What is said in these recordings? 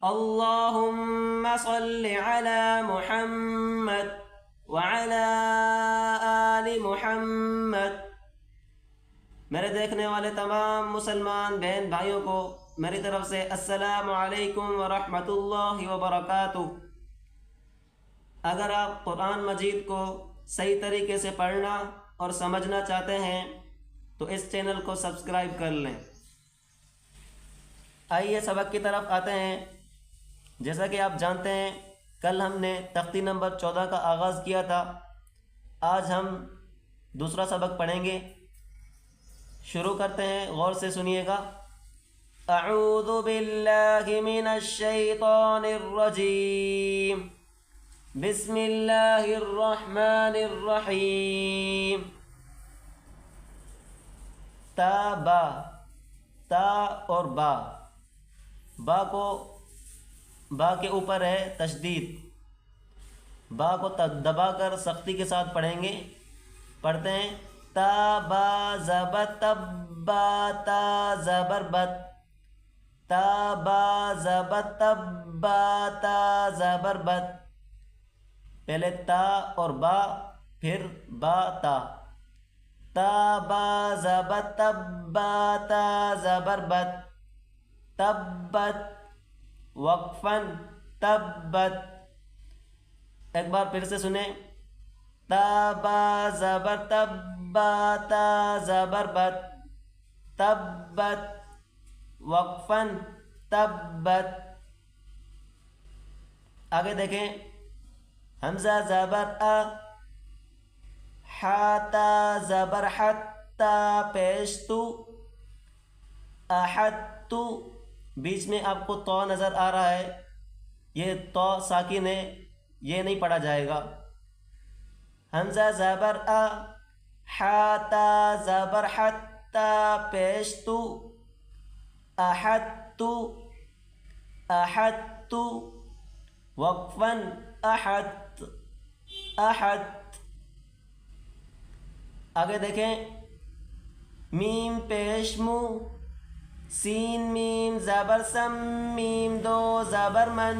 اللهم صل على محمد وعلى آل محمد۔ میرے دیکھنے والے تمام مسلمان بہن بھائیوں کو میری طرف سے السلام علیکم ورحمۃ اللہ وبرکاتہ۔ اگر آپ قرآن مجید کو صحیح طریقے سے پڑھنا اور سمجھنا چاہتے ہیں تو اس چینل کو سبسکرائب کر لیں۔ آئیے سبق کی طرف آتے ہیں۔ جیسا کہ آپ جانتے ہیں کل ہم نے تختی نمبر 14 کا آغاز کیا تھا۔ آج ہم دوسرا سبق پڑھیں گے۔ شروع کرتے ہیں، غور سے سنیے گا۔ اعوذ باللہ من الشیطان الرجیم، بسم اللہ الرحمن الرحیم۔ تا با، تا اور با با کے اوپر ہے تشدید۔ با کو دبا کر سختی کے ساتھ پڑھیں گے۔ پڑھتے ہیں تا با زبر تب با تا زبر بت، تا با زبر تب با تا زبر بت۔ پہلے تا اور با پھر با تا۔ تا با زبر تب با تا زبر بت، تبت وقفاً تبت۔ ایک بار پھر سے سنیں، تا با زبر تب با تا زبر بت، تبت وقفاً تبت۔ آگے دیکھیں، حمزہ زبر ا، حا تا زبر حت، تا پیش تو، احد تو۔ بیچ میں آپ کو تو نظر آ رہا ہے، یہ تو ساکن ہے، یہ نہیں پڑھا جائے گا۔ حمزہ زبر ا، حا تا زبر حت، تا پیش تو، احد تو، احد تو وقفاً احد، احد۔ آگے دیکھیں، میم پیش مو، سین میم زبر سم، میم دو زبر من۔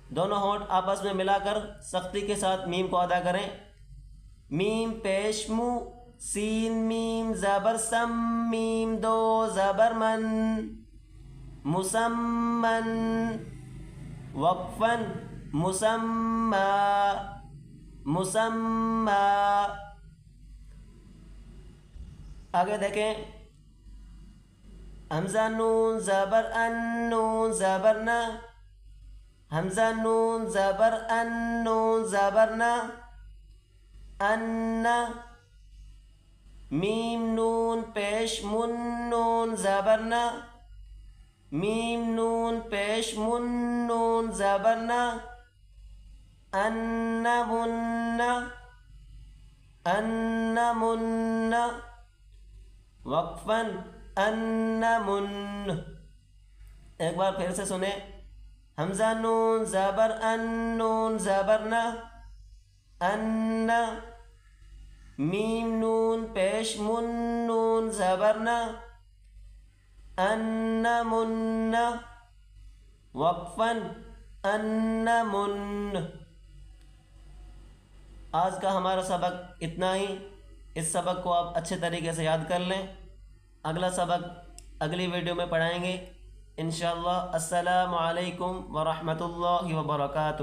دونوں ہونٹ آپس میں ملا کر سختی کے ساتھ میم کو ادا کریں۔ میم پیش مو، سین میم زبر سم، میم دو زبر من، مسمن وقفاً مسمى، مسمى۔ آگے دیکھیں، حمزہ نون زبر ان، نون زبر نا، حمزہ نون زبر ان، نون زبر نا، ان۔ میم نون پیش من، نون زبر نا، میم نون پیش من، نون زبر نا، ان من، ان من وقفاً ان من۔ ایک بار پھر سے سنیں، حمزہ نون زبر ان، نون زبر نا، ان۔ میم نون پیش من، نون زبر نا، ان من وقفاً ان من۔ آج کا ہمارا سبق اتنا ہی۔ اس سبق کو آپ اچھے طریقے سے یاد کر لیں۔ اگلا سبق اگلی ویڈیو میں پڑھائیں گے انشاءاللہ۔ السلام علیکم ورحمۃ اللہ وبرکاتہ۔